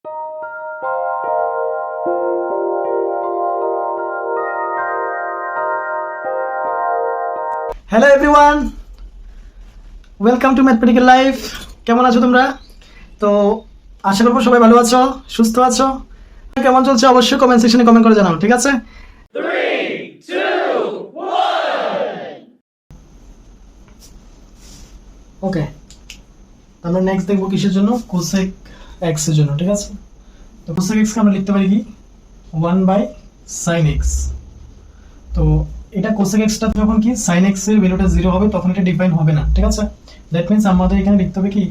Hello everyone, welcome to mathematical life. কেমন আছো তোমরা? তো আশা করবো সবাই ভালো আছো, সুস্থ আছো। কেমন চলছে অবশ্যই কমেন্ট সেকশনে কমেন্ট করে জানাও, ঠিক আছে? 3, 2, 1. ওকে, আমরা নেক্সট দেখবো কিসের জন্য? কোসেক এক্স এর জন্য, ঠিক আছে? তো কোসেক এক্স কে আমরা লিখতে পারি কি 1/sin x। তো এটা কোসেক এক্সটা যখন কি sin x এর ভ্যালুটা 0 হবে তখন এটা ডিফাইন হবে না, ঠিক আছে? দ্যাট মিন্স আমাদের এখানে লিখতে হবে কি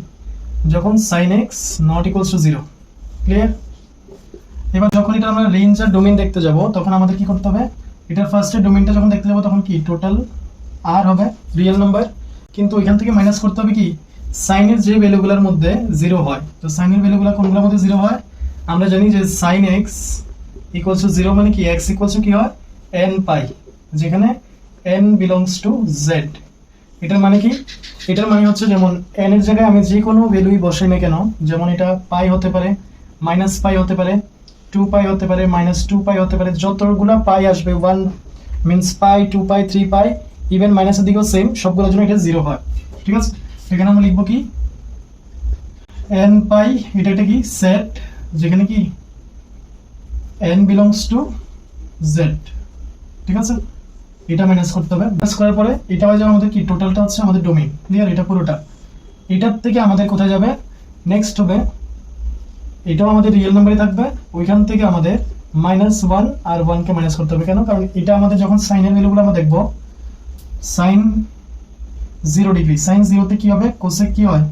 যখন sin x not equals to 0। Clear? এবার যখন এটা আমরা রেঞ্জ আর ডোমেইন দেখতে যাব তখন আমাদের কি করতে হবে, এটার ফার্স্টে ডোমেইনটা যখন দেখতে যাব তখন কি টোটাল r হবে রিয়েল নাম্বার, কিন্তু ওইখান থেকে মাইনাস করতে হবে কি sin এর যে ভ্যালুগুলোর মধ্যে 0 হয়। তো sin এর ভ্যালুগুলো কোনগুলোর মধ্যে 0 হয়? আমরা জানি যে sin x ইকুয়ালস টু 0 মানে কি x ইকুয়ালস টু কি হয় n পাই, যেখানে n বিলংস টু z। এটার মানে কি? এটার মানে হচ্ছে যেমন n এর জায়গায় আমি যে কোনো ভ্যালুই বসাই না কেন, যেমন এটা পাই হতে পারে, মাইনাস পাই হতে পারে, 2 পাই হতে পারে, মাইনাস 2 পাই হতে পারে, যতগুলো পাই আসবে 1 মিন্স পাই, 2 পাই, 3 পাই, ইভেন মাইনাসের দিকেও সেম, সবগুলোর জন্য এটা 0 হয়, ঠিক আছে? এখানে আমরা লিখবো কি n পাই, এটা কি সেট, যেখানে কি n বিলংস টু z, ঠিক আছে? এটা মাইনাস করতে হবে। মাইনাস করার পরে এটা হয়ে যাবে আমাদের কি টোটালটা হচ্ছে আমাদের ডোমেইন। ক্লিয়ার? এটা পুরোটা এটার থেকে আমাদের কোথায় যাবে, নেক্সট হবে এটাও আমাদের রিয়েল নাম্বারই থাকবে, ওইখান থেকে আমাদের -1 আর 1 কে মাইনাস করতে হবে। কেন? কারণ এটা আমাদের যখন সাইন এর ভ্যালুগুলো আমরা দেখব, সাইন 0 ডিগ্রি, সাইন 0 তে কি হবে, কোসেক কি হয়,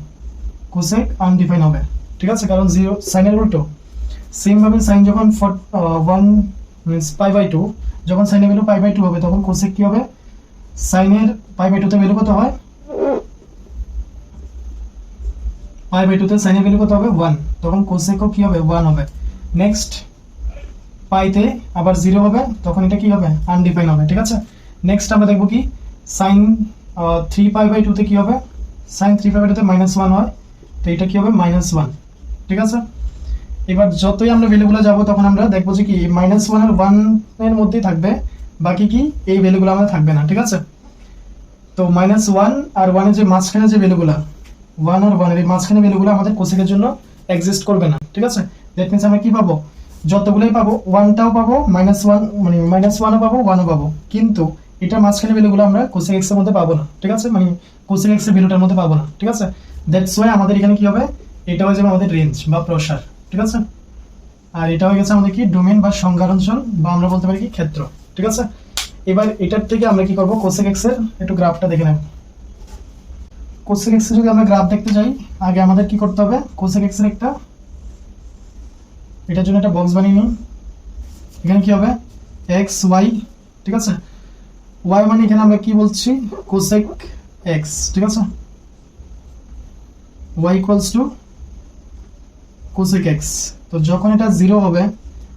কোসেক আনডিফাইন হবে, ঠিক আছে? কারণ 0 সাইনের উল্টো। সেম ভাবে সাইন যখন 1 মিন্স π/2, যখন সাইনের ভ্যালু π/2 হবে তখন কোসেক কি হবে, সাইনের π/2 তে ভ্যালু কত হয়, π/2 তে সাইনের ভ্যালু কত হবে 1, তখন কোসেকও কি হবে 1 হবে। নেক্সট পাইতে আবার 0 হবে, তখন এটা কি হবে আনডিফাইন হবে, ঠিক আছে? নেক্সট আমরা দেখব কি সাইন 3π/2 তে কি হবে, সাইন 3π/2 তে -1 হয়, তো এটা কি হবে -1, ঠিক আছে? এবার যতই আমরা ভ্যালুগুলো যাব তখন আমরা দেখবো যে কি -1 আর 1 এর মধ্যেই থাকবে, বাকি কি এই ভ্যালুগুলো আমাদের থাকবে না, ঠিক আছে? তো -1 আর 1 এর যে মাঝখানে যে ভ্যালুগুলো 1 আর 1 এর মাঝখানে ভ্যালুগুলো আমাদের কোসেকের জন্য এক্সিস্ট করবে না, ঠিক আছে? দ্যাট মিন্স আমরা কি পাবো, যতগুলোই পাবো 1টাও পাবো, -1 মানে -1ও পাবো, 1ও পাবো, কিন্তু এটা মাঝখানে ভ্যালুগুলো আমরা কোসেক এক্স এর মধ্যে পাবো না, ঠিক আছে? মানে কোসেক এক্স এর ভ্যালুটার মধ্যে পাবো না, ঠিক আছে? দ্যাটস ওয়াই আমাদের এখানে কি হবে, এটা হয়ে যাবে আমাদের রেঞ্জ বা প্রসার, ঠিক আছে? আর এটা হয়ে গেছে আমাদের কি ডোমেইন বা সংজ্ঞার অঞ্চল, বা আমরা বলতে পারি কি ক্ষেত্র, ঠিক আছে? এবার এটার থেকে আমরা কি করব, কোসেক এক্স এর একটু গ্রাফটা দেখে নেব। কোসেক এক্স এর যদি আমরা গ্রাফ দেখতে যাই, আগে আমাদের কি করতে হবে, কোসেক এক্স এর একটা এটার জন্য একটা বক্স বানিয়ে নিই। এখানে কি হবে এক্স ওয়াই, ঠিক আছে? ওয়াই মানে এখানে আমরা কি বলছি, কোসেক এক্স, ঠিক আছে? Y equals to cosec x. তো যখন এটা 0 হবে,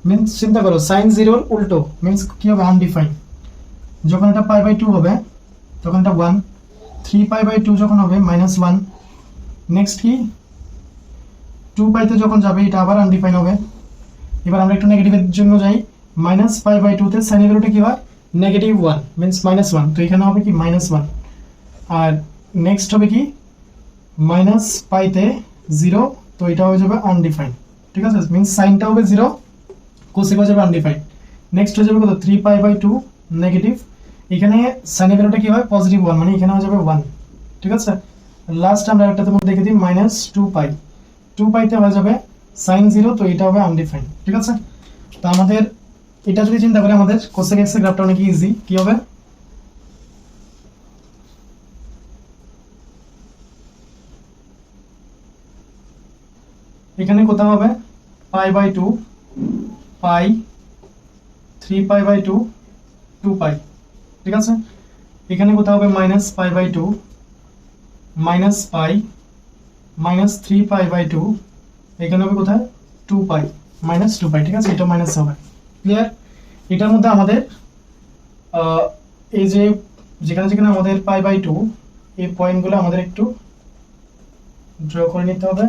মিন্স চিন্তা করো সাইন 0 এর উল্টো, মিন্স কি হবে আনডিফাইন। যখন এটা π/2 হবে তখন এটা 1, 3π/2 যখন হবে -1, নেক্সট কি 2π তে যখন যাবে এটা আবার আনডিফাইন হবে। এবার আমরা একটু নেগেটিভের জন্য যাই, -π/2 তে সাইন ভ্যালুটা কি হয় -1 মিন্স -1, তো এখানে হবে কি -1। আর নেক্সট হবে কি -π তে 0, তো এটা হয়ে যাবে আনডিফাইন, ঠিক আছে? মিন্স সাইনটা হবে 0, কোসেক হয়ে যাবে আনডিফাইন। নেক্সট হয়ে যাবে কত 3π/2 নেগেটিভ, এখানে সাইনের ভ্যালুটা কি হয় +1, মানে এখানে হয়ে যাবে 1, ঠিক আছে? লাস্ট আমরা একটাতে মধ্যে দেখে দিই -2π, 2π তে হয়ে যাবে sin 0, তো এটা হবে আনডিফাইন, ঠিক আছে? তো আমাদের এটা যদি চিন্তা করি আমাদের কোসেক এক্স এর গ্রাফটা অনেক ইজি। কি হবে, এখানে কোথাও হবে π/2, পাই, 3π/2, 2π, ঠিক আছে? এখানে কোথাও হবে -π/2, -π, -3π/2, এখানে হবে কোথায় 2π, -2π, ঠিক আছে? এটা মাইনাস হবে। ক্লিয়ার? এটার মধ্যে আমাদের এই যে যেখানে যেখানে আমাদের π/2, এই পয়েন্টগুলো আমাদের একটু ড্র করে নিতে হবে।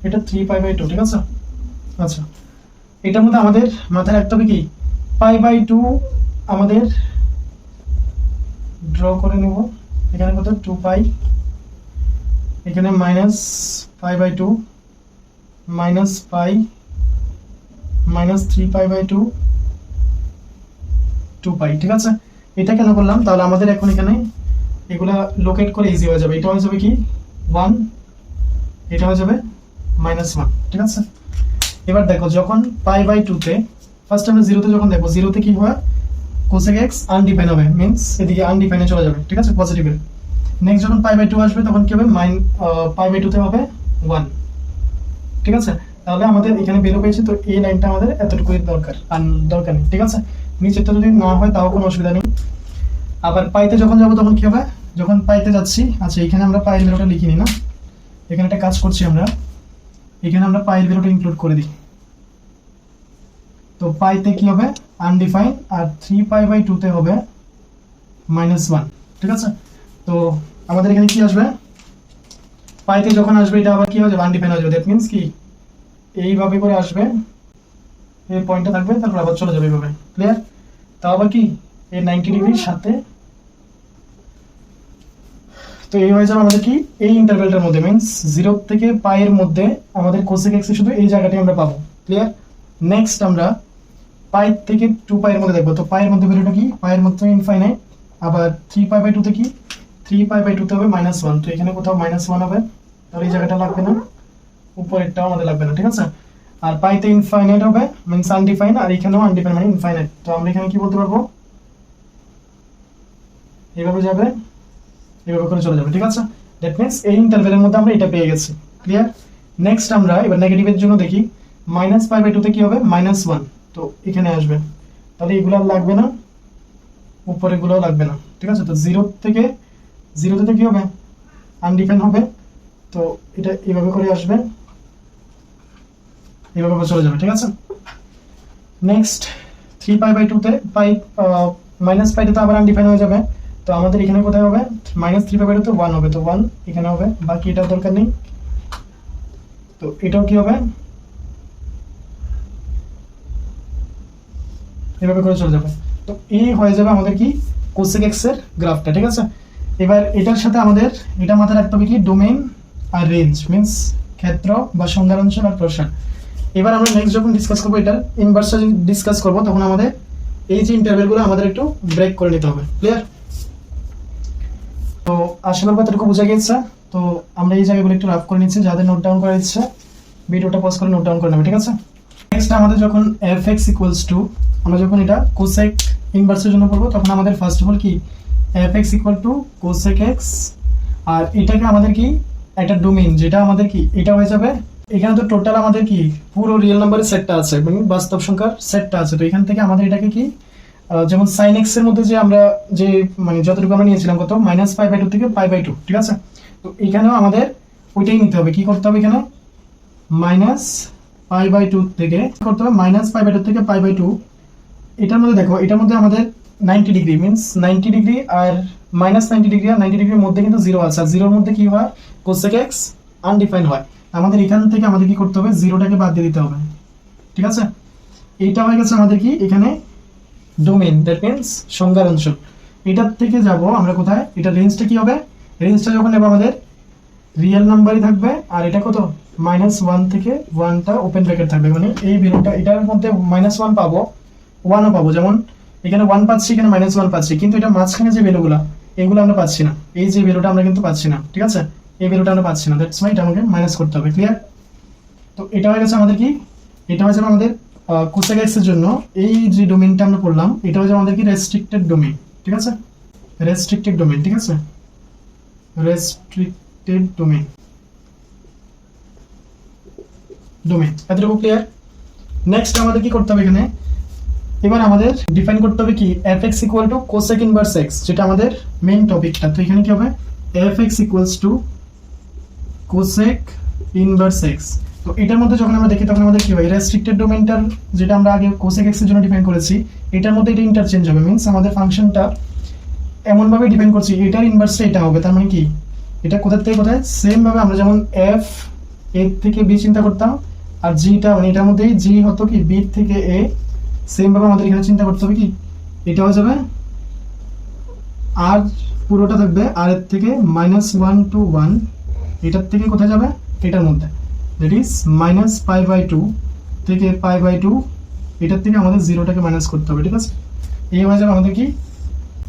এটা 3π/2, ঠিক আছে। আচ্ছা, এটার মধ্যে আমাদের মাথায় রাখতে হবে কি π/2 আমাদের ড্র করে নেব। এখানে কত 2π, এখানে -π/2 -π -3π/2 2π, ঠিক আছে। এটা কেন করলাম, তাহলে আমাদের এখন এখানে এগুলা লোকেট করে ইজি হয়ে যাবে। এটা হয়ে যাবে কি 1, এটা হয়ে যাবে -1, ঠিক আছে। এবার দেখো যখন π/2 তে ফার্স্ট আমরা 0 তে যখন দেখো 0 তে কি হয় কোসেক x আনডিফাইন হবে, মিন্স এদিকে আনডিফাইনে চলে যাবে, ঠিক আছে, পজিটিভে। নেক্সট যখন π/2 আসবে তখন কি হবে π/2 তে হবে 1, ঠিক আছে। তাহলে আমাদের এখানে বেরো পেয়েছে, তো এই লাইনটা আমাদের এতটুকুই দরকার, আর দরকার নেই, ঠিক আছে। নিচেরটা যদি না হয় তাও কোনো অসুবিধা নেই। আবার পাইতে যখন যাবো তখন কি হবে, যখন পাইতে যাচ্ছি, আচ্ছা এখানে আমরা পায়ের বেরোটা লিখিনি না, এখানে একটা কাজ করছি আমরা, এখানে আমরা পায়ের বেরোটা ইনক্লুড করে দিই। তো পাইতে কি হবে আনডিফাইন, আর 3π/2 তে হবে -1, ঠিক আছে। তো আমাদের এখানে কি আসবে, পাইতে যখন আসবে এটা আবার কি হয়ে যাবে আনডিফাইন হয়ে যাবে। দ্যাট মিন্স কি এইভাবে করে আসবে, এই পয়েন্টটা থাকবে, তারপর আবার চলে যাবে এইভাবে, ক্লিয়ার। তাও আবার কি এই 90 ডিগ্রির সাথে, তো এই হয়ে যাবে আমাদের কি এই ইন্টারভ্যালটার মধ্যে, মিন্স 0 থেকে পায়ের মধ্যে আমাদের কোসেক এক্স শুধু এই জায়গাটাই আমরা পাবো, ক্লিয়ার। নেক্সট আমরা পাই থেকে 2π এর মধ্যে দেখবো। তো পায়ের মধ্যে ভ্যালুটা কি, পায়ের মধ্যে ইনফাইনাইট, আবার 3π/2 তে কি 3π/2 তে হবে -1, তো এখানে কোথাও -1 হবে, তাহলে এই জায়গাটা লাগবে না, উপরেরটাও আমাদের লাগবে না, ঠিক আছে। আর পাইতে ইনফাইনাইট হবে, মিন্স আনডিফাইন, আর এখানেও আনডিফাইন মানে ইনফাইনাইট। তো আমরা এখানে কি বলতে পারবো, এইভাবে যাবে, এইভাবে করে চলে যাবে, ঠিক আছে। দ্যাট মিন্স এই ইন্টারভ্যালের মধ্যে আমরা এটা পেয়ে গেছি, ক্লিয়ার। নেক্সট আমরা এবার নেগেটিভের জন্য দেখি, -π/2 তে কি হবে -1, তো এখানে আসবে, তাহলে এগুলো আর লাগবে না, উপরে গুলোও লাগবে না, ঠিক আছে। তো 0 থেকে কি হবে আনডিফাইন হবে, তো এটা এইভাবে করে আসবে, এইভাবে করে চলে যাবে, ঠিক আছে। নেক্সট 3π/2 তে -π তে তো আবার আনডিফাইন হয়ে যাবে, তো আমাদের এখানে কোথায় হবে -3π/2 তে 1 হবে, তো 1 এখানে হবে, বাকি এটা দরকার নেই। তো এটাও কি হবে এভাবে করে চলে যাবে। তো এই হয়ে যাবে আমাদের কি কোসেক এক্স এর গ্রাফটা, ঠিক আছে। এবার এটার সাথে আমাদের এটা মাথায় রাখতে হবে কি ডোমেইন আর রেঞ্জ, মিন্স ক্ষেত্র বা সংজ্ঞার অঞ্চল আর প্রসার। এবার আমরা নেক্সট যখন ডিসকাস করবো এটার ইনভার্সটা ডিসকাস করবো, তখন আমাদের এই যে ইন্টারভ্যালগুলো আমাদের একটু ব্রেক করে নিতে হবে, ক্লিয়ার। তো আশা করবো এতটুকু বোঝা গেছে। তো আমরা এই জায়গাগুলো একটু রাফ করে নিচ্ছি, যাদের নোট ডাউন করার ইচ্ছে ভিডিওটা পজ করে নোট ডাউন করে নেবে, ঠিক আছে। নেক্সট আমাদের যখন fx = আমরা যখন এটা কোসেক ইনভার্সের জন্য করব, তখন আমাদের ফার্স্ট অফ অল কি fx = কোসেক x, আর এটাকে আমাদের কি একটা ডোমেইন, যেটা আমাদের কি এটা হয়ে যাবে, এখানে তো টোটাল আমাদের কি পুরো রিয়েল নাম্বারের সেটটা আছে, মানে বাস্তব সংখ্যার সেটটা আছে। তো এখান থেকে আমাদের এটাকে কি যেমন sin x এর মধ্যে যে আমরা যে মানে যতটুকু আমরা নিয়েছিলাম কত -π/2 থেকে π/2, ঠিক আছে। তো এখানেও আমাদের ওইটাই নিতে হবে, কি করতে হবে এখানে -π/2 থেকে করতে হবে -π/2 থেকে π/2। এটার মধ্যে দেখো, এটার মধ্যে আমাদের 90 ডিগ্রি, মিন্স 90 ডিগ্রি আর -90 ডিগ্রি আর 90 ডিগ্রির মধ্যে কিন্তু 0 আছে, আর 0 এর মধ্যে কি হয় কোসেক এক্স আনডিফাইন্ড হয়। আমাদের এখান থেকে আমাদের কি করতে হবে 0টাকে বাদ দিয়ে দিতে হবে, ঠিক আছে। এইটা হয়ে গেছে আমাদের কি এখানে ডোমেইন, দ্যাট মিন্স সংজ্ঞার অঞ্চল। এটার থেকে যাব আমরা কোথায়, এটা রেঞ্জটা কি হবে, রেঞ্জটা যখন নেব আমাদের রিয়েল নাম্বারই থাকবে, আর এটা কত -1 থেকে 1টা ওপেন ব্র্যাকেট থাকবে, মানে এই ভ্যালুটা এটার মধ্যে -1 পাবো, 1ও পাবো, যেমন এখানে 1 পাচ্ছি, এখানে -1 পাচ্ছি, কিন্তু এটা মাঝখানে যে ভ্যালুগুলো এগুলো আমরা পাচ্ছি না, এই যে ভ্যালুটা আমরা কিন্তু পাচ্ছি না, ঠিক আছে, এই ভ্যালুটা আমরা পাচ্ছি না, দ্যাটস ওয়াই এটা আমাকে মাইনাস করতে হবে, ক্লিয়ার। তো এটা হয়ে গেছে আমাদের কি, এটা হয়ে যাবে আমাদের কোসেক এক্স এর জন্য এই যে ডোমেইনটা আমরা পড়লাম, এটা হয়ে যাবে আমাদের কি রেস্ট্রিক্টেড ডোমেইন, ঠিক আছে, রেস্ট্রিক্টেড ডোমেইন, ঠিক আছে, রেস্ট্রিক্টেড ডোমেইন এতটুকু ক্লিয়ার। নেক্সট আমাদের কি করতে হবে এখানে, এবার আমাদের ডিফাইন করতে হবে কি fx = কোসেক ইনভার্স x, যেটা আমাদের মেইন টপিকটা। তো এখানে কি হবে fx = কোসেক ইনভার্স x। তো এটার মধ্যে যখন আমরা দেখি তখন আমাদের কি হয় রেস্ট্রিক্টেড ডোমেইনটার, যেটা আমরা আগে কোসেক x এর জন্য ডিফাইন করেছি, এটার মধ্যে এটা ইন্টারচেঞ্জ হবে, মিন্স আমাদের ফাংশনটা এমন ভাবে ডিফাইন করছি এটার ইনভার্সটা এটা হবে, তার মানে কি এটা কোথা থেকে কোথায় সেম ভাবে আমরা যেমন f এ থেকে বি চিন্তা করতাম, আর জিটা মানে এটার মধ্যেই জি হতো কি বি থেকে এ, সেম ভাবে আমাদের এখানে চিন্তা করতে হবে কি এটা হয়ে যাবে আর পুরোটা থাকবে আর এর থেকে -1 to 1, এটার থেকে কোথায় যাবে এটার মধ্যে, দ্যাট ইজ -π/2 থেকে π/2, এটার থেকে আমাদের জিরোটাকে মাইনাস করতে হবে, ঠিক আছে। এই হয়ে যাবে আমাদের কি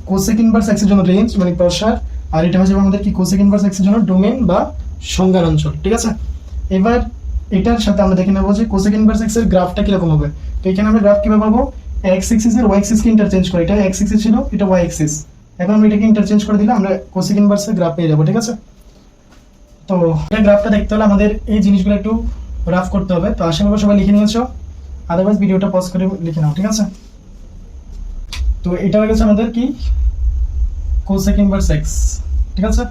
কোসেক ইনভার্স এক্স এর জন্য রেঞ্জ মানে প্রসার, আর এটা হয়ে যাবে আমাদের কি কোসেক ইনভার্স এক্স এর জন্য ডোমেন বা সংজ্ঞার অঞ্চল, ঠিক আছে। এবার এটার সাথে আমরা দেখে নেবো যে কোসেক ইনভার্স এক্স এর গ্রাফটা কিরকম হবে। তো এখানে আমরা গ্রাফ কিভাবে পাবো, এক্স এক্সিস এর ওয়াই এক্সিস কে ইন্টারচেঞ্জ করে, এটা এক্স এক্সিস ছিল, এটা ওয়াই এক্সিস, এখন আমরা এটাকে ইন্টারচেঞ্জ করে দিলে আমরা কোসেক ইনভার্স এর গ্রাফ পেয়ে যাবো, ঠিক আছে। তো এই গ্রাফটা দেখতে হলে আমাদের এই জিনিসগুলো একটু রাফ করতে হবে। তো আশা করি সবাই লিখে নিয়েছো, আদারওয়াইজ ভিডিওটা পজ করে লিখে নাও, ঠিক আছে। তো এটা হয়ে গেছে আমাদের কি কোসেক ইনভার্স এক্স, ঠিক আছে।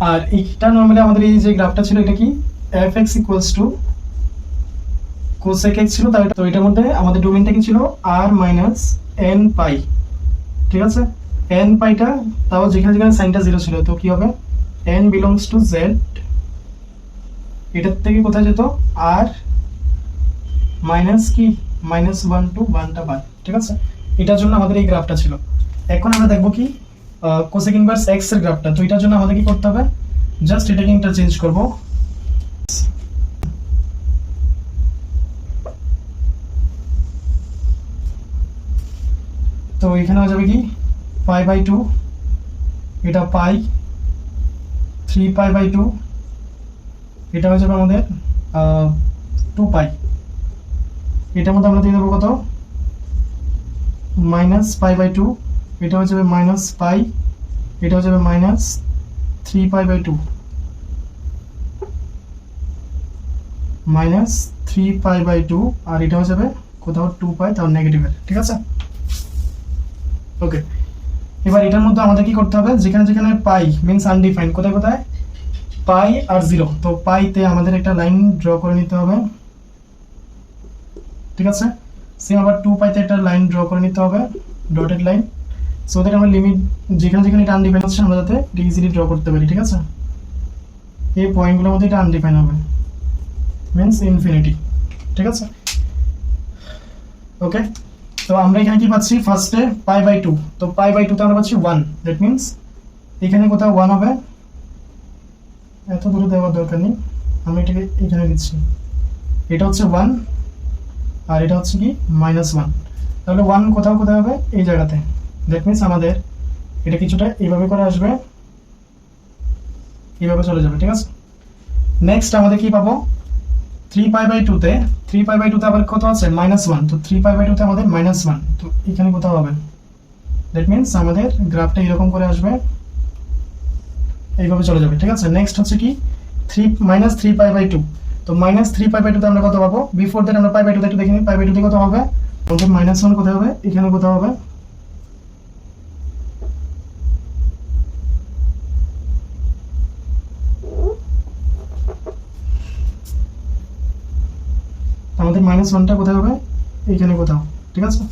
আর এইটা নরমালি আমাদের এই যে গ্রাফটা ছিল এটা কি fx equals to cosec x ছিল, তাই তো এটার মধ্যে আমাদের ডোমেইনটা কি ছিল r মাইনাস n পাই, ঠিক আছে। n পাইটা তাও যেখানে যেখানে সাইনটা 0 ছিল, তো কি হবে n বিলংস টু z, এটার থেকে কোথায় যেত r মাইনাস কি -1 to 1 টা বাদ, ঠিক আছে। এটার জন্য আমাদের এই গ্রাফটা ছিল। এখন আমরা দেখবো কি কোসেক ইনভার্স এক্স এর গ্রাফটা। তো এটার জন্য আমাদের কি করতে হবে, জাস্ট এটাকে ইন্টারচেঞ্জ করব, তো এখানে হয়ে যাবে কি π/2, এটা পাই 3π/2, এটা হয়ে যাবে আমাদের 2π, এটার মধ্যে আমরা দিয়ে দেবো কত -π/2, এটা হয়ে যাবে -π, এটা হয়ে যাবে -3π/2, -3π/2, আর এটা হয়ে যাবে কোথাও 2π, তাও নেগেটিভের, ঠিক আছে। ওকে, এবার এটার মধ্যে আমাদের কি করতে হবে, যেখানে যেখানে পাই মিন্স আনডিফাইন্ড, কোথায় কোথায় পাই আর 0, তো পাইতে আমাদের একটা লাইন ড্র করে নিতে হবে, ঠিক আছে। সেম আবার 2π-তে একটা লাইন ড্র করে নিতে হবে, ডটেড লাইন, সো দ্যাট আমরা লিমিট যেখানে যেখানে এটা আনডিফাইন হচ্ছে আমরা যাতে ইজিলি ড্র করতে পারি, ঠিক আছে। এই পয়েন্টগুলোর মধ্যে এটা আনডিফাইন হবে মিন্স ইনফিনিটি, ঠিক আছে। ওকে, তো আমরা এখানে কি পাচ্ছি, ফার্স্টে π/2, তো π/2 তে আমরা পাচ্ছি 1, দ্যাট মিন্স এখানে কোথাও 1 হবে, এত দূরে দেওয়ার দরকার নেই, আমি এটাকে এখানে দিচ্ছি, এটা হচ্ছে 1 আর এটা হচ্ছে কি -1, তাহলে 1 কোথাও কোথায় হবে এই জায়গাতে, দ্যাট মিন্স আমাদের এটা কিছুটা এইভাবে করে আসবে, এইভাবে চলে যাবে, ঠিক আছে। নেক্সট আমাদের কি পাবো 3π/2 তে, 3π/2 তে আবার কত আছে -1, তো 3π/2 তে আমাদের -1, তো এখানে কোথাও হবে, দ্যাট মিন্স আমাদের গ্রাফটা এরকম করে আসবে, এইভাবে চলে যাবে, ঠিক আছে। নেক্সট হচ্ছে কি -3π/2, তো -3π/2 তে আমরা কত পাবো, বিফোর দ্যাট আমরা π/2 তে একটু দেখে নিই, π/2 তে কত হবে, আমাদের -1 কোথায় হবে, এখানে কোথাও হবে, আমাদের -1টা কোথায় হবে, এখানে কোথাও, ঠিক আছে।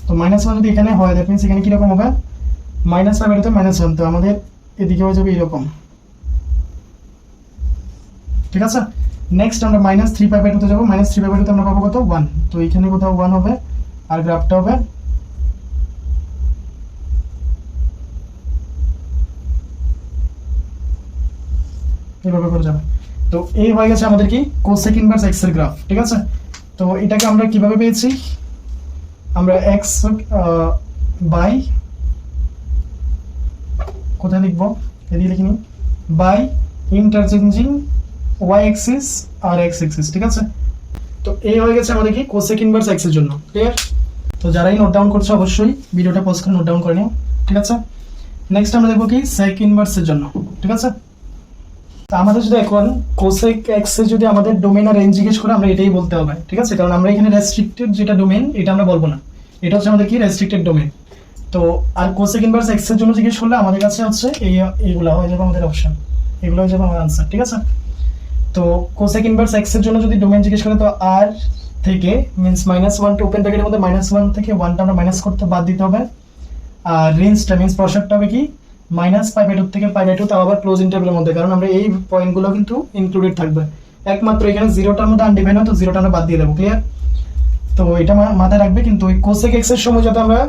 তো -1 যদি এখানে হয় দ্যাট মিন্স এখানে কিরকম হবে -5 তে -1, তো আমাদের এদিকে হয়ে যাবে এরকম, ঠিক আছে। নেক্সট আমরা -3π/2 তে যাবো, -3π/2 তে আমরা পাবো কত 1, তো এখানে কোথাও 1 হবে, আর গ্রাফটা হবে এইভাবে করে যাবে। তো এই হয়ে গেছে আমাদের কি কোসেক ইনভার্স এক্স এর গ্রাফ, ঠিক আছে। তো এটাকে আমরা কিভাবে পেয়েছি, আমরা এক্স বাই কোথায় লিখবো, এদিকে লিখিনি, বাই ইন্টারচেঞ্জিং ওয়াই এক্সিস আর এক্স এক্সিস, ঠিক আছে। তো এই হয়ে গেছে আমাদের কি কোসেক ইনভার্স এক্স এর জন্য, ক্লিয়ার। তো যারাই নোট ডাউন করছো অবশ্যই ভিডিওটা পজ করে নোট ডাউন করে নিও, ঠিক আছে। নেক্সট আমরা দেখবো কি সেক ইনভার্স এর জন্য, ঠিক আছে। তো আমাদের যদি এখন কোসেক এক্স এর যদি আমাদের ডোমেইন আর রেঞ্জ জিজ্ঞেস করে আমরা এটাই বলতে হবে, ঠিক আছে, কারণ আমরা এখানে রেস্ট্রিক্টেড যেটা ডোমেইন এটা আমরা বলবো না, এটা হচ্ছে আমাদের কি রেস্ট্রিক্টেড ডোমেইন। তো আর কোসেক ইনভার্স এক্স এর জন্য জিজ্ঞেস করলে আমাদের কাছে হচ্ছে এইগুলা হয়ে যাবে আমাদের অপশন, এগুলো হয়ে যাবে আমার আনসার, ঠিক আছে। তো কোসেক ইনভার্স এক্স এর জন্য যদি ডোমেইন জিজ্ঞেস করে, তো আর থেকে মিন্স -1 টু ওপেন ব্র্যাকেটের মধ্যে -1 থেকে 1টা আমরা মাইনাস করতে বাদ দিতে হবে, আর রেঞ্জটা মিন্স প্রসারটা হবে কি -π/2 থেকে π/2, তাও আবার ক্লোজ ইন্টারভ্যালের মধ্যে, কারণ আমরা এই পয়েন্টগুলো কিন্তু ইনক্লুডেড থাকবে। একমাত্র এখানে জিরোটার মধ্যে আনডিফাইন হয়, তো জিরোটা আমরা বাদ দিয়ে দেবো। ক্লিয়ার? তো এটা মাথায় রাখবে, কিন্তু ওই কোসেক এক্স এর সময় যাতে আমরা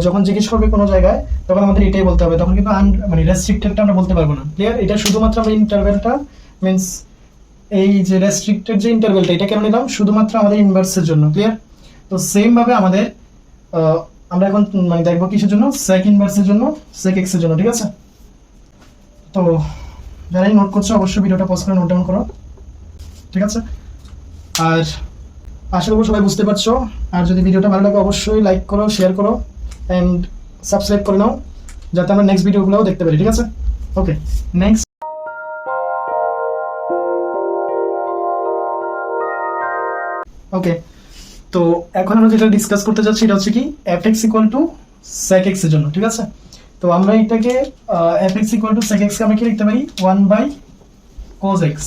যখন জিজ্ঞেস করবে কোনো জায়গায় তখন আমাদের এটাই বলতে হবে, তখন কিন্তু মানে রেস্ট্রিক্টেডটা আমরা বলতে পারবো না। ক্লিয়ার? এটা শুধুমাত্র আমরা ইন্টারভ্যালটা মিন্স এই যে রেস্ট্রিক্টেড যে ইন্টারভ্যালটা এটা কেন নিলাম, শুধুমাত্র আমাদের ইনভার্সের জন্য। ক্লিয়ার? তো সেম ভাবে আমাদের আমরা এখন মানে দেখবো কিসের জন্য, সেক ইনভার্সের জন্য, সেক এক্স এর জন্য। ঠিক আছে? তো যারাই নোট করছো অবশ্যই ভিডিওটা পজ করে নোট ডাউন করো। ঠিক আছে? আর আশা করবো সবাই বুঝতে পারছো। আর যদি ভিডিওটা ভালো লাগে অবশ্যই লাইক করো, শেয়ার করো অ্যান্ড সাবস্ক্রাইব করে নাও, যাতে আমরা নেক্সট ভিডিওগুলোও দেখতে পারি। ঠিক আছে? ওকে, নেক্সট। ওকে, তো এখন আমরা যেটা ডিসকাস করতে যাচ্ছি এটা হচ্ছে কি fx equal to sec x এর জন্য। ঠিক আছে? তো আমরা এটাকে fx equal to sec x কে আমরা কি লিখতে পারি, 1 cos x।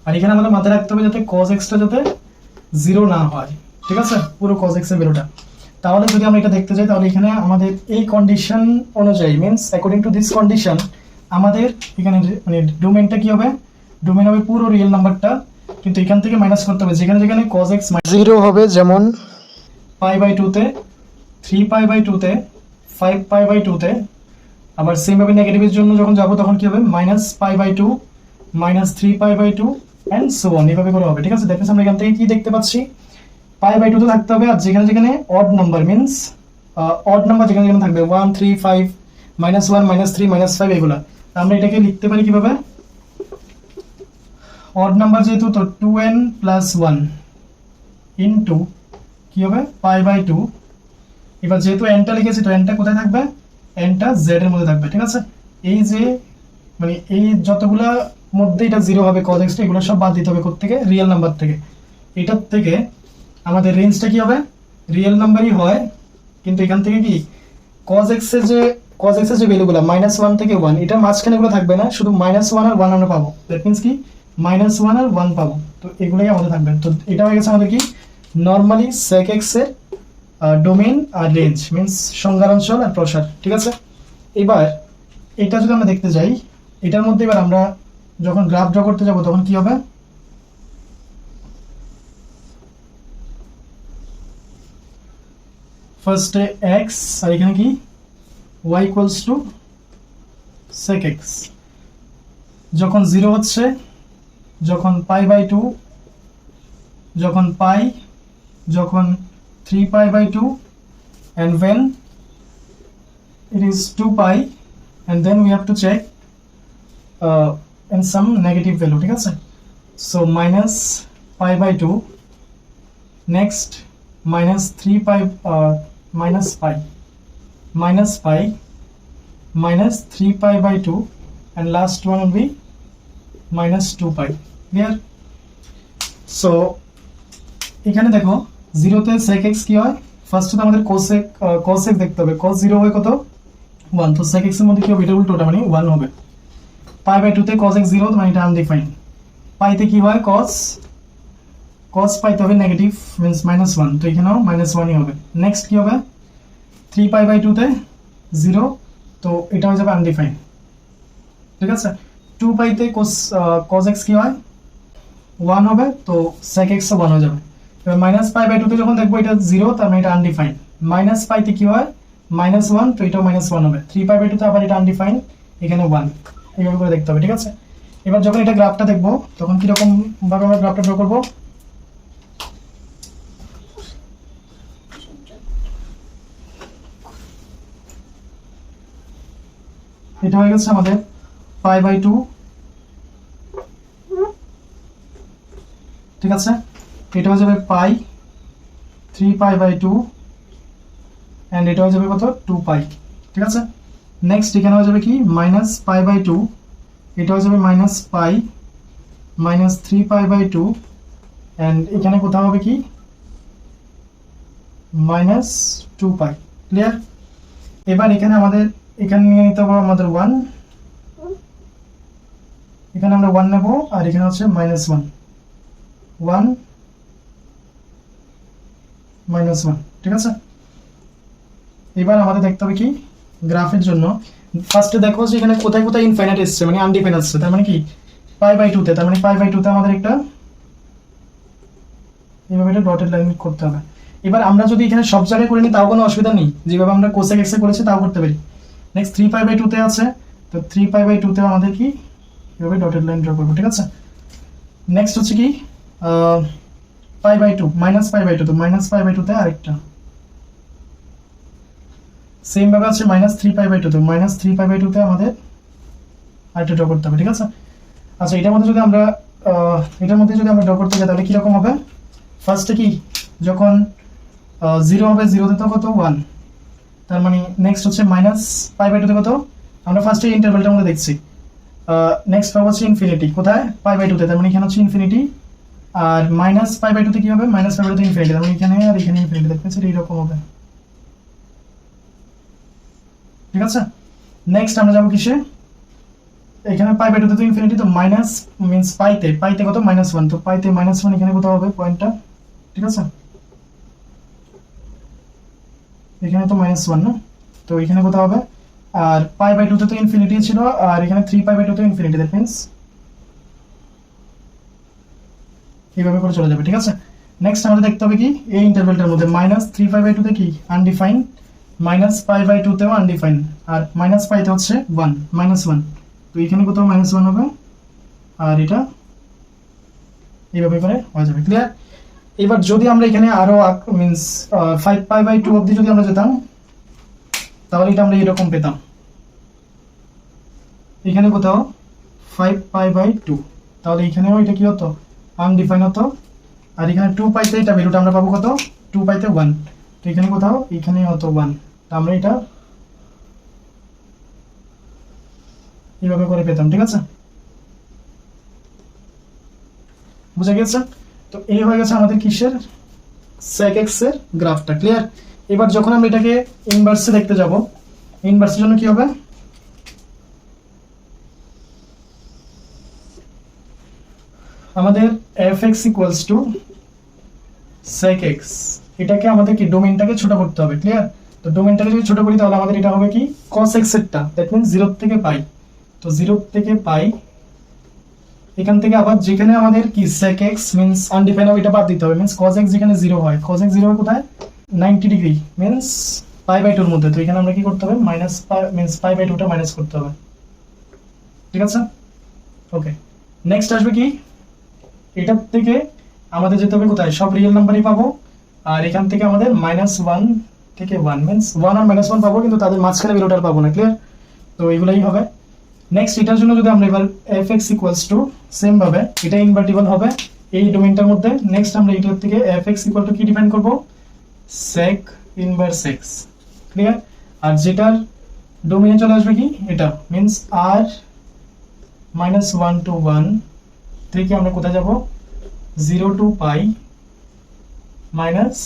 আর এখানে আমাদের মাথায় রাখতে হবে যাতে cos x টা যাতে 0 না হয়। ঠিক আছে? পুরো cos x এর ভ্যালুটা। তাহলে যদি আমরা এটা দেখতে যাই তাহলে এখানে আমাদের এই কন্ডিশন অনুযায়ী means according to this condition আমাদের এখানে মানে ডোমেনটা কি হবে, ডোমেন হবে পুরো রিয়েল নাম্বারটা, কিন্তু এখান থেকে মাইনাস করতে হবে যেখানে যেখানে cos x 0 হবে, যেমন π/2 তে, 3π/2 তে, 5π/2 তে। আবার সেম ভাবে নেগেটিভের জন্য যখন যাব তখন কি হবে, -π/2, -3π/2 এন্ড সো অন, এইভাবে করে হবে। ঠিক আছে? দেখো আমরা এখান থেকে কি দেখতে পাচ্ছি, π/2 তে থাকতে হবে, আর যেখানে যেখানে odd number means odd number যেখানে যেখানে থাকবে 1, 3, 5, -1, -3, -5 এগুলা, আমরা এটাকে লিখতে পারি কিভাবে, অড নাম্বার যেহেতু তো 2n + 1 ইনটু কি হবে π/2। এবার যেহেতু nটা লিখেছি তো nটা কোথায় থাকবে, nটা z এর মধ্যে থাকবে। ঠিক আছে? এই যে মানে এই যতগুলা মধ্যে এটা 0 হবে cos x টা, এগুলো সব বাদ দিতে হবে কোত্থেকে, রিয়েল নাম্বার থেকে। এটার থেকে আমাদের রেঞ্জটা কি হবে, রিয়েল নাম্বারই হয়, কিন্তু এখান থেকে কি cos x এর যে ভ্যালুগুলো -1 থেকে 1, এটা মাঝখানে গুলো থাকবে না, শুধু -1 আর 1 আমরা পাবো। দ্যাট মিন্স কি -1 আর 1 পাবো, তো এগুলোই আমাদের থাকবে। তো এটা হয়ে গেছে আমাদের কি নরমালি sec x এর ডোমেইন আর রেঞ্জ মিন্স সংজ্ঞার অঞ্চল আর প্রসার। ঠিক আছে? এবার এটা যদি আমরা দেখতে যাই, এটার মধ্যে এবার আমরা যখন গ্রাফ ড্র করতে যাব তখন কি হবে, ফার্স্টে x আর এখানে কি y equals to sec x। যখন 0 হচ্ছে, যখন π/2, যখন π, যখন 3π/2 and when it is 2π, and then we have to check in some negative value. ঠিক আছে? so -π/2, next -3π, -π, -3π/2, and last one will be -2π. clear? so এখানে দেখো 0 তে sec x কি হয়, ফার্স্টে তো আমাদের cos x দেখতে হবে, cos 0 হয় কত, 1, তো sec x এর মধ্যে কি হবে, এটা উল্টোটা মানে 1 হবে। π/2 তে cos x 0 মানে এটা আনডিফাইন্ড। পাই তে কি হয়, cos পাই তে হবে নেগেটিভ মিন্স -1, তো এখানেও -1ই হবে। নেক্সট কি হবে, 3π/2 তে 0, তো এটা হয়ে যাবে আনডিফাইন্ড। ঠিক আছে? 2π তে cos x কি হয়, 1 হবে, তো sec x ও 1 হয়ে যাবে। এবার -π/2 তে যখন দেখবো এটা 0, তার মানে এটা আনডিফাইন্ড। -π তে কি হয়, -1, তো এটাও -1 হবে। 3π/2 তে আবার এটা আনডিফাইন্ড, এখানে 1, এইভাবে করে দেখতে হবে। ঠিক আছে? এবার যখন এটা গ্রাফটা দেখবো তখন কিরকম ভাবে আমরা গ্রাফটা ড্র করবো, এটা হয়ে গেছে আমাদের π/2। ঠিক আছে? এটা হয়ে যাবে π, 3π/2, এন্ড এটা হয়ে যাবে কত, 2π। ঠিক আছে? নেক্সট এখানে হয়ে যাবে কি -π/2, এটা হয়ে যাবে -π, -3π/2, এন্ড এখানে কোথাও হবে কি -2π। ক্লিয়ার? এবার এখানে আমাদের এখানে নিয়ে নিতে হবে আমাদের 1, এখানে আমরা 1 নেব, আর এখানে হচ্ছে -1, 1 -1। ঠিক আছে? এবার আমাদের দেখতে হবে কি গ্রাফের জন্য ফার্স্টে দেখো যে এখানে কোথায় কোথায় ইনফাইনাইট এসছে মানে আনডিফাইন আসছে, তার মানে কি π π/2 তে, তার মানে π/2 তে আমাদের একটা এইভাবে একটা ডটেড লাইন করতে হবে। এবার আমরা যদি এখানে সব জায়গায় করে নিই তাও কোনো অসুবিধা নেই, যেভাবে আমরা কোসেক এক্স এ করেছি তাও করতে পারি। নেক্সট 3π/2 তে আছে, তো 3π/2 তে আমাদের কি এভাবে ডটেড লাইন ড্র করব, ঠিক আছে। নেক্সট হচ্ছে কি π/2 -π/2, তো -π/2 তে আরেকটা সেম ভাবে আছে -3π/2, তো -3π/2 তে আমাদের আরেকটা ড্র করতে হবে, ঠিক আছে। আচ্ছা এটার মধ্যে যদি আমরা ড্র করতে যাই তাহলে কিরকম হবে? ফার্স্টে কি যখন 0 হবে, 0 তে তো কত 1, তার মানে নেক্সট হচ্ছে -π/2 তে কত, আমরা ফার্স্টে ইন্টারভ্যালটার মধ্যে দেখছি। নেক্সট পাবো হচ্ছে ইনফিনিটি, কোথায়? π/2 তে, তার মানে এখানে হচ্ছে ইনফিনিটি। আর -π/2 তে কি হবে? -π/2 তে ইনফিনিটি, তার মানে এখানে আর এখানে ইনফিনিটি, দেখতে পাচ্ছি এইরকম হবে, ঠিক আছে। নেক্সট আমরা যাবো কিসে? এখানে π/2 তে তো ইনফিনিটি, তো মাইনাস মিন্স পাইতে কত -1, তো পাইতে -1 এখানে কোথাও হবে পয়েন্টটা, ঠিক আছে। এখানে তো -1 না, তো এখানে কোথাও হবে। আর π/2 তে তো ইনফিনিটি ছিল, আর এখানে 3π/2 তে ইনফিনিটি, দ্যাট মিন্স এইভাবে করে চলে যাবে, ঠিক আছে। নেক্সট আমাদের দেখতে হবে কি এই ইন্টারভ্যালটার মধ্যে -3π/2 তে কি আনডিফাইন্ড, -π/2 তেও আনডিফাইন্ড, আর -π তে হচ্ছে 1 -1, তো এখানে কোথাও -1 হবে, আর এটা এইভাবে করে হয়ে যাবে, ক্লিয়ার। এবার যদি আমরা এখানে আরো মিন্স 5π/2 অবধি যদি আমরা যেতাম তাহলে এটা আমরা এরকম পেতাম, এখানে কোথাও 5π/2, তাহলে এখানেও এটা কি হতো আনডিফাইন্ড হতো। আর এখানে 2π তে এটা ভ্যালুটা আমরা পাবো কত, 2π তে 1, তো এখানে কোথাও এখানে হতো 1, তো আমরা এটা এইভাবে করে পেতাম, ঠিক আছে, বুঝা গেছে। তো এই হয়ে গেছে আমাদের কিসের sec x এর গ্রাফটা, ক্লিয়ার। এবার যখন আমরা এটাকে ইনভার্সে দেখতে যাব, ইনভার্সের জন্য কি হবে? আমাদের fx = sec x, এটাকে আমাদের কি ডোমেইনটাকে ছোট করতে হবে, ক্লিয়ার। তো ডোমেইনটাকে যদি ছোট করি তাহলে আমাদের এটা হবে কি cos x এরটা, দ্যাট মিন্স 0 থেকে পাই, তো 0 থেকে পাই, এখান থেকে আবার যেখানে আমাদের কি sec x মিন্স আনডিফাইন্ড হবে এটা বাদ দিতে হবে, মিন্স cos x যেখানে 0 হয়, cos x 0 হয় কোথায় 90 ডিগ্রি মিন্স π/2 এর মধ্যে, তো এখানে আমরা কি করতে হবে মাইনাস মিন্স π/2 টা মাইনাস করতে হবে, ঠিক আছে। ওকে, নেক্সট আসবে কি এটার থেকে আমাদের যেতে হবে কোথায়, সব রিয়েল নাম্বারই পাবো, আর এখান থেকে আমাদের -1 থেকে 1 মিন্স 1 আর -1 পাবো, কিন্তু তাদের মাঝখানে ভ্যালুটা পাবো না, ক্লিয়ার। তো এইগুলাই হবে। নেক্সট এটার জন্য যদি আমরা এবার fx = সেম ভাবে এটা ইনভার্টিবল হবে এই ডোমেইনটার মধ্যে। নেক্সট আমরা এটার থেকে fx = কি ডিফাইন করব, sec ইনভার্স x, ক্লিয়ার। আর যেটার ডোমেইনে চলে আসবে কি এটা মিন্স r -1 to 1 থেকে আমরা কোথায় যাব 0 to π minus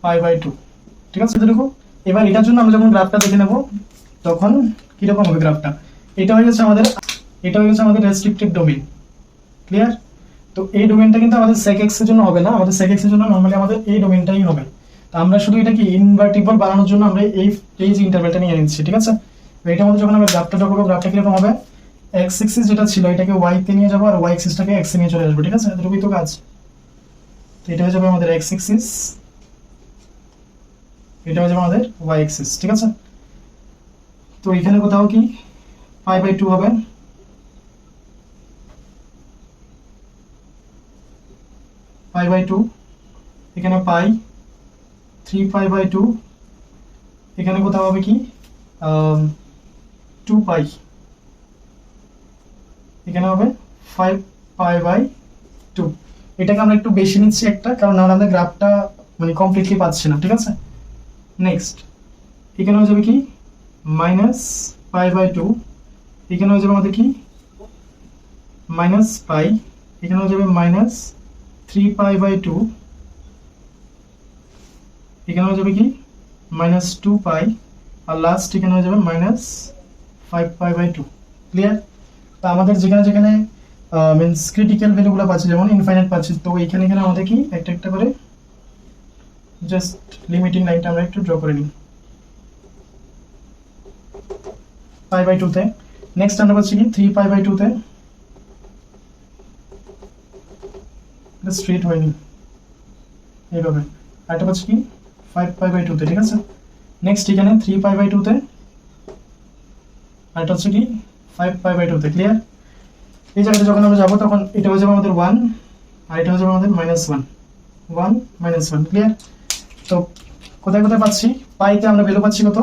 π/2, ঠিক আছে। দেখো এবার এটার জন্য আমরা যখন গ্রাফটা দেখে নেব তখন কি রকম হবে গ্রাফটা। এটা হয়ে গেছে আমাদের রেস্ট্রিক্টেড ডোমেইন, ক্লিয়ার। তো এই ডোমেইনটা কিন্তু আমাদের sec x এর জন্য হবে না, আমাদের sec x এর জন্য নরমালি আমাদের এই ডোমেইনটাই হবে। তো আমরা শুধু এটা কি ইনভার্টিবল বানানোর জন্য আমরা এই যে ইন্টারভ্যালটা নিয়ে নিচ্ছি, ঠিক আছে। তো এটার মধ্যে যখন আমরা গ্রাফটা ড্র করব গ্রাফটা কি রকম হবে, x এক্সিস যেটা ছিল এটাকে y তে নিয়ে যাব আর y এক্সিসটাকে x এ নিয়ে চলে আসবে, ঠিক আছে। এতটুকুই তো কাজ। তো এটা হয়ে যাবে আমাদের x এক্সিস, এটা হয়ে যাবে আমাদের y এক্সিস, ঠিক আছে। তো এখানে কোথাও কি π/2 হবে, π/2, এখানে π 3π/2, এখানে কোথাও হবে কি 2π, এখানে হবে 5π/2। এটাকে আমরা একটু বেশি নিচ্ছি একটা, কারণ নাহলে আমাদের গ্রাফটা মানে কমপ্লিটলি পাচ্ছি না, ঠিক আছে। নেক্সট এখানে হয়ে যাবে কি -π/2, এখানে হয়ে যাবে আমাদের কি -π, এখানে হয়ে যাবে -3π/2, এখানে হয়ে যাবে কি -2π, আর লাস্ট এখানে হয়ে যাবে -5π/2, ক্লিয়ার। তো আমাদের যেখানে যেখানে মিন্স ক্রিটিক্যাল ভ্যালুগুলো পাচ্ছি, যেমন ইনফাইনাইট পাচ্ছি, তো এখানে আমাদের কি একটা একটা করে জাস্ট লিমিটিং লাইনটা আমরা একটু ড্র করে নিই π/2 তে। নেক্সট আমরা পাচ্ছি কি 3π/2 তে, এটা স্ট্রেট হয়নি, এইভাবে। আর এটা পাচ্ছি কি 5π/2 তে, ঠিক আছে। নেক্সট এখানে 3π/2 তে, আর এটা হচ্ছে কি 5π/2 তে, ক্লিয়ার। এই জায়গাটা যখন আমরা যাবো তখন এটা হয়ে যাবে আমাদের 1 আর এটা হয়ে যাবে আমাদের -1, 1 -1, ক্লিয়ার। তো কোথায় কোথায় পাচ্ছি, পাইতে আমরা ভ্যালু পাচ্ছি কত,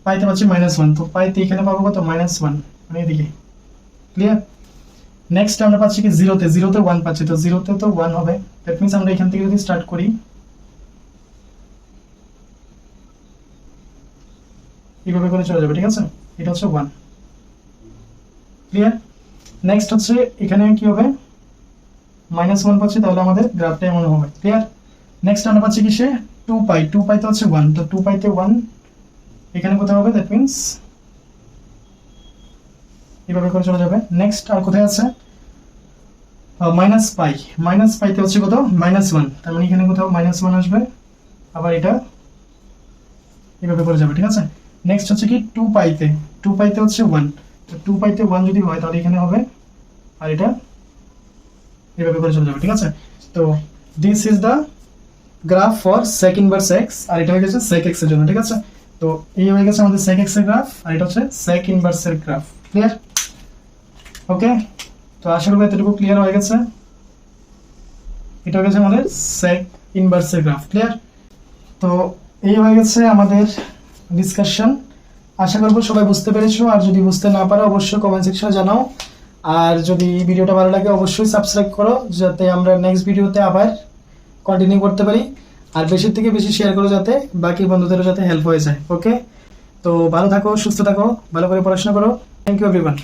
পাইতে পাচ্ছি -1, তো পাইতে এখানে পাবো কত -1, মানে এদিকে, ক্লিয়ার। নেক্সট আমরা পাচ্ছি কি জিরোতে 1 পাচ্ছি, তো জিরোতে তো 1 হবে। দ্যাট মিন্স আমরা এখান থেকে যদি স্টার্ট করি এইভাবে করে চলে যাবে, ঠিক আছে। এটা হচ্ছে 1, ক্লিয়ার। নেক্সট হচ্ছে এখানে কি হবে, -1 পাচ্ছি, তাহলে আমাদের গ্রাফটা এমন হবে, ক্লিয়ার। নেক্সট আমরা পাচ্ছি কি সে 2π, 2π তে হচ্ছে 1, তো 2π তে 1 এখানে কোথায় হবে, দ্যাট মিন্স এইভাবে করে চলে যাবে। নেক্সট আর কোথায় আছে -π, -π তে হচ্ছে কত -1, তার মানে এখানে কোথাও -1 আসবে, আবার এটা এইভাবে করে যাবে, ঠিক আছে। নেক্সট হচ্ছে কি 2π তে, 2π তে হচ্ছে 1, তো 2π তে 1 যদি হয় তাহলে এখানে হবে, আর এটা এইভাবে করে চলে যাবে, ঠিক আছে। তো this is the graph for sec inverse x, আর এটা হয়ে গেছে sec x এর জন্য, ঠিক আছে। তো এই হয়ে গেছে আমাদের sec x এর গ্রাফ, আর এটা হচ্ছে sec ইনভার্স এর গ্রাফ, ক্লিয়ার। ওকে, তো আশা করি এতটুকু ক্লিয়ার হয়ে গেছে। এটা হয়ে গেছে আমাদের sec ইনভার্স এর গ্রাফ, ক্লিয়ার। তো এই হয়ে গেছে আমাদের ডিসকাশন। আশা করবো সবাই বুঝতে পেরেছো, আর যদি বুঝতে না পারো অবশ্যই কমেন্ট সেকশনে জানাও। আর যদি ভিডিওটা ভালো লাগে অবশ্যই সাবস্ক্রাইব করো, যাতে আমরা নেক্সট ভিডিওতে আবার কন্টিনিউ করতে পারি। আর বেশি থেকে বেশি শেয়ার করো, যাতে বাকি বন্ধুদেরও যাতে হেল্প হয়ে যায়। ওকে, তো ভালো থাকো, সুস্থ থাকো, ভালো করে পড়াশোনা করো। Thank you everyone.